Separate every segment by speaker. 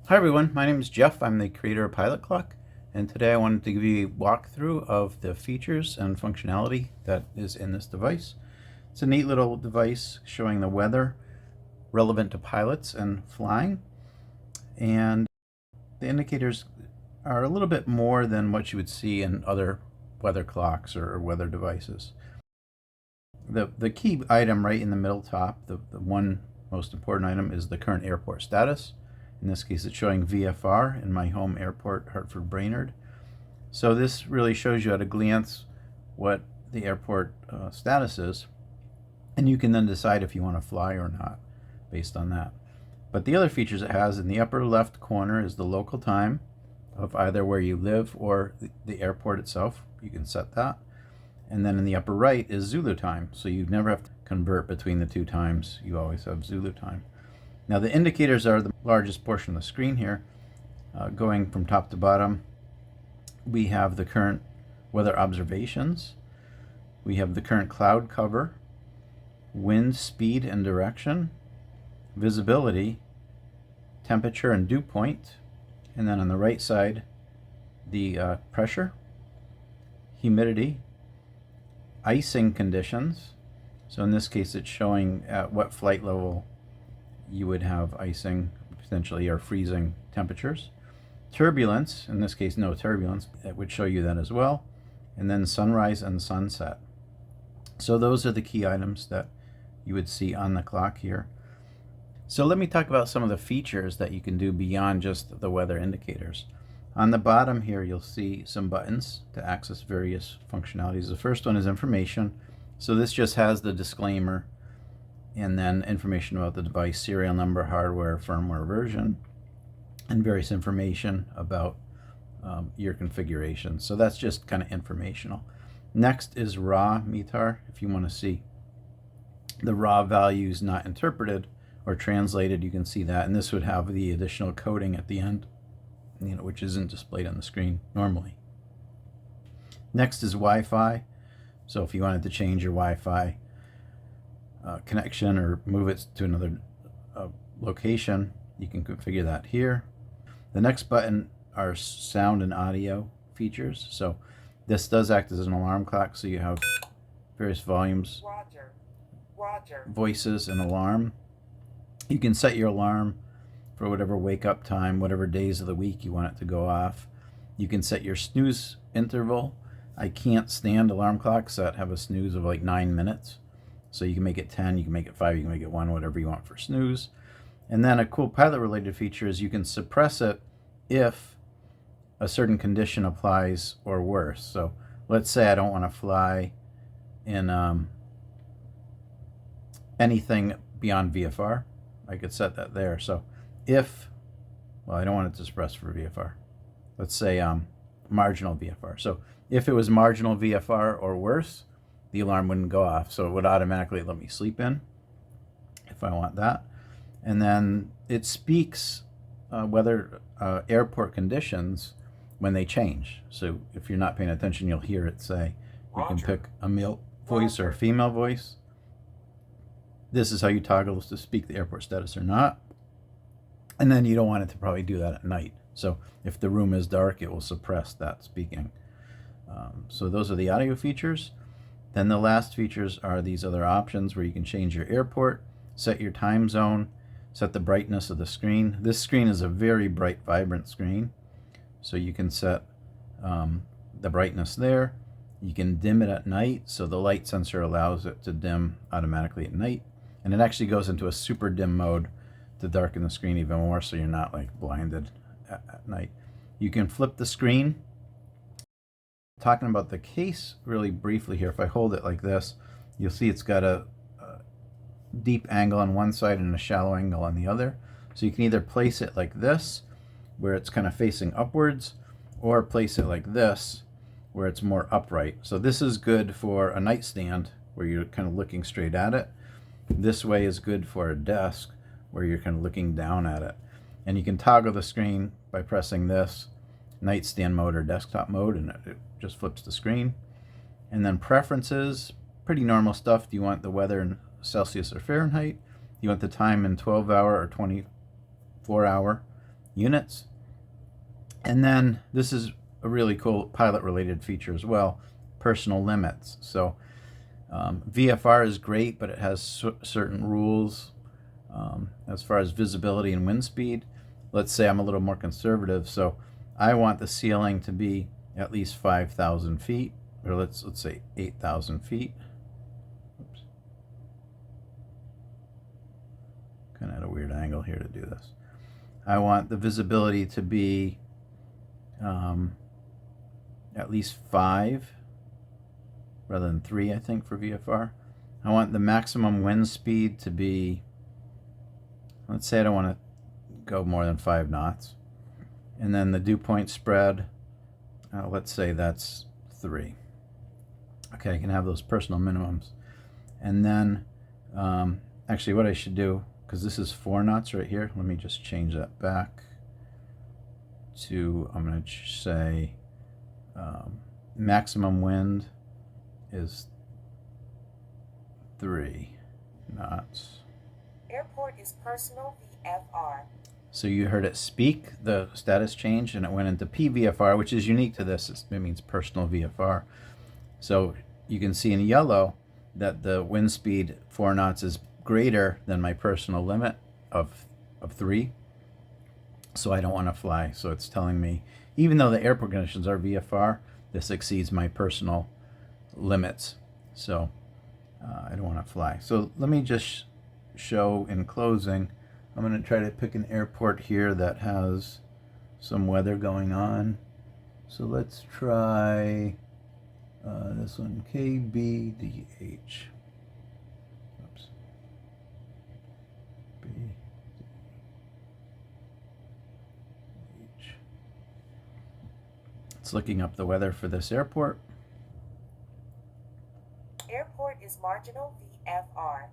Speaker 1: Hi everyone, my name is Jeff. I'm the creator of PilotClock, and today I wanted to give you a walkthrough of the features and functionality that is in this device. It's a neat little device showing the weather relevant to pilots and flying, and the indicators are a little bit more than what you would see in other weather clocks or weather devices. The key item right in the middle top, the one most important item, is the current airport status. In this case, it's showing VFR in my home airport, Hartford Brainerd. So this really shows you at a glance what the airport status is, and you can then decide if you want to fly or not based on that. But the other features it has, in the upper left corner, is the local time of either where you live or the airport itself. You can set that. And then in the upper right is Zulu time, so you never have to convert between the two times. You always have Zulu time. Now the indicators are the largest portion of the screen here. Going from top to bottom, we have the current weather observations. We have the current cloud cover, wind speed and direction, visibility, temperature and dew point, and then on the right side, the pressure, humidity, icing conditions. So in this case, it's showing at what flight level you would have icing potentially, or freezing temperatures. Turbulence, in this case no turbulence, it would show you that as well. And then sunrise and sunset. So those are the key items that you would see on the clock here. So let me talk about some of the features that you can do beyond just the weather indicators. On the bottom here, you'll see some buttons to access various functionalities. The first one is information. So this just has the disclaimer and then information about the device, serial number, hardware, firmware version, and various information about your configuration. So that's just kind of informational. Next is raw METAR. If you want to see the raw values not interpreted or translated, you can see that. And this would have the additional coding at the end, which isn't displayed on the screen normally. Next is Wi-Fi. So if you wanted to change your Wi-Fi connection or move it to another location, you can configure that here. The next button are sound and audio features. So this does act as an alarm clock, so you have various volumes, Roger. Voices, and alarm. You can set your alarm for whatever wake up time, whatever days of the week you want it to go off. You can set your snooze interval. I can't stand alarm clocks that have a snooze of like 9 minutes. So you can make it 10, you can make it 5, you can make it 1, whatever you want for snooze. And then a cool pilot related feature is you can suppress it if a certain condition applies or worse. So let's say I don't want to fly in anything beyond VFR. I could set that there. So if, well, I don't want it to suppress for VFR. Let's say marginal VFR. So if it was marginal VFR or worse, the alarm wouldn't go off. So it would automatically let me sleep in if I want that. And then it speaks whether airport conditions when they change. So if you're not paying attention, you'll hear it say, you can pick a male voice or a female voice. This is how you toggle to speak the airport status or not. And then you don't want it to probably do that at night. So if the room is dark, it will suppress that speaking. So those are the audio features. Then the last features are these other options where you can change your airport, set your time zone, set the brightness of the screen. This screen is a very bright, vibrant screen. So you can set the brightness there. You can dim it at night. So the light sensor allows it to dim automatically at night. And it actually goes into a super dim mode to darken the screen even more, so you're not like blinded at night. You can flip the screen. Talking about the case really briefly here, if I hold it like this, you'll see it's got a deep angle on one side and a shallow angle on the other. So you can either place it like this, where it's kind of facing upwards, or place it like this, where it's more upright. So this is good for a nightstand, where you're kind of looking straight at it. This way is good for a desk, where you're kind of looking down at it. And you can toggle the screen by pressing this, nightstand mode or desktop mode, and it just flips the screen. And then preferences, pretty normal stuff. Do you want the weather in Celsius or Fahrenheit? Do you want the time in 12-hour or 24-hour? units. And then this is a really cool pilot related feature as well, personal limits. So VFR is great, but it has certain rules as far as visibility and wind speed. Let's say I'm a little more conservative, so I want the ceiling to be at least 5,000 feet, or let's say 8,000 feet. Oops. Kind of at a weird angle here to do this. I want the visibility to be at least 5 rather than 3, I think, for VFR. I want the maximum wind speed to be, let's say I don't want to go more than 5 knots. And then the dew point spread, let's say that's 3. Okay, I can have those personal minimums. And then, actually what I should do, because this is 4 knots right here, let me just change that back to, I'm going to say maximum wind is 3 knots.
Speaker 2: Airport is personal VFR.
Speaker 1: So you heard it speak, the status change, and it went into PVFR, which is unique to this. It means personal VFR. So you can see in yellow that the wind speed 4 knots is greater than my personal limit of 3. So I don't want to fly. So it's telling me, even though the airport conditions are VFR, this exceeds my personal limits. So I don't want to fly. So let me just show in closing. I'm going to try to pick an airport here that has some weather going on. So let's try this one, KBDH. Oops. BDH. It's looking up the weather for this airport.
Speaker 2: Airport is marginal VFR.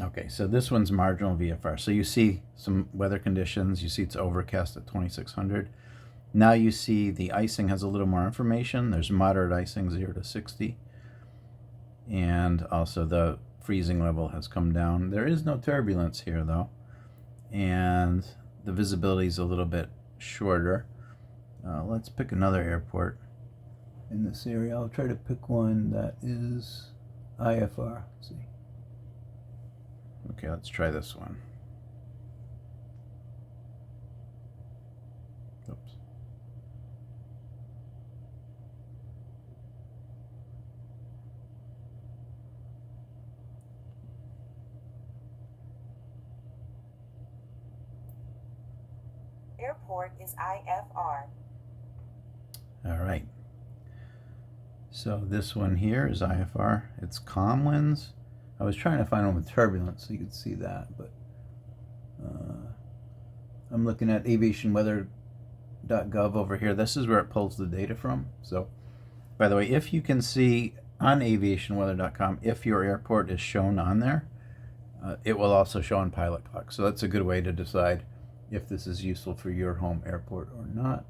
Speaker 1: Okay, so this one's marginal VFR. So you see some weather conditions. You see it's overcast at 2600. Now you see the icing has a little more information. There's moderate icing, 0 to 60. And also the freezing level has come down. There is no turbulence here though. And the visibility is a little bit shorter. Let's pick another airport in this area. I'll try to pick one that is IFR. Let's see. Okay, let's try this one. Oops.
Speaker 2: Airport is IFR.
Speaker 1: All right. So this one here is IFR. It's calm winds. I was trying to find one with turbulence so you could see that, but I'm looking at aviationweather.gov over here. This is where it pulls the data from. So, by the way, if you can see on aviationweather.com, if your airport is shown on there, it will also show on PilotClock. So that's a good way to decide if this is useful for your home airport or not.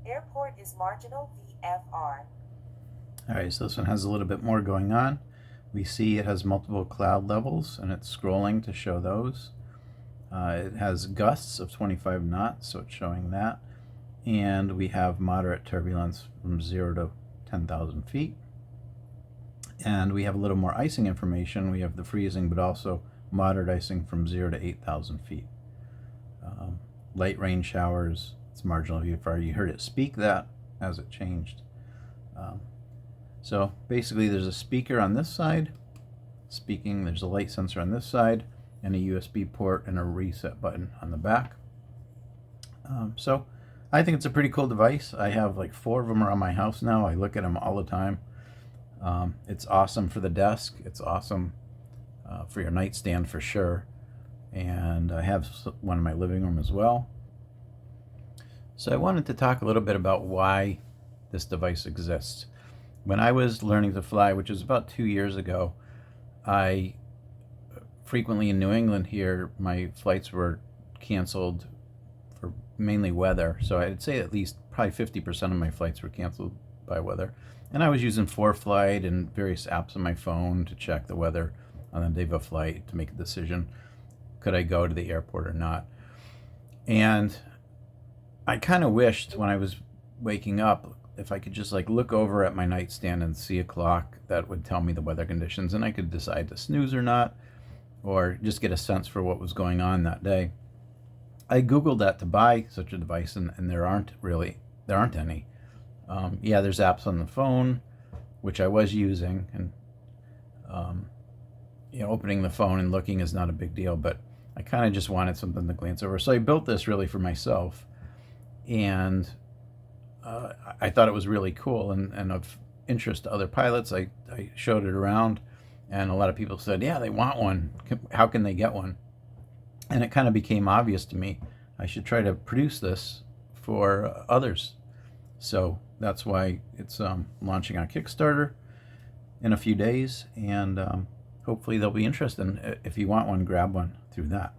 Speaker 2: Airport is marginal VFR.
Speaker 1: All right, so this one has a little bit more going on. We see it has multiple cloud levels, and it's scrolling to show those. It has gusts of 25 knots, so it's showing that. And we have moderate turbulence from 0 to 10,000 feet. And we have a little more icing information. We have the freezing, but also moderate icing from 0 to 8,000 feet. Light rain showers. It's marginal VFR. You heard it speak that as it changed. So basically there's a speaker on this side speaking, there's a light sensor on this side, and a USB port and a reset button on the back. So I think it's a pretty cool device. I have like 4 of them around my house now. I look at them all the time. It's awesome for the desk. It's awesome for your nightstand for sure. And I have one in my living room as well. So I wanted to talk a little bit about why this device exists. When I was learning to fly, which was about 2 years ago, I frequently in New England here, my flights were canceled or mainly weather. So I'd say at least probably 50% of my flights were canceled by weather. And I was using ForeFlight and various apps on my phone to check the weather on the day of a flight to make a decision. Could I go to the airport or not? And I kind of wished when I was waking up if I could just like look over at my nightstand and see a clock that would tell me the weather conditions, and I could decide to snooze or not, or just get a sense for what was going on that day. I Googled that to buy such a device, and there aren't any. Yeah, there's apps on the phone, which I was using, and opening the phone and looking is not a big deal, but I kind of just wanted something to glance over. So I built this really for myself, and I thought it was really cool and of interest to other pilots. I showed it around, and a lot of people said, yeah, they want one. How can they get one? And it kind of became obvious to me I should try to produce this for others. So that's why it's launching on Kickstarter in a few days, and hopefully they'll be interested. And if you want one, grab one through that.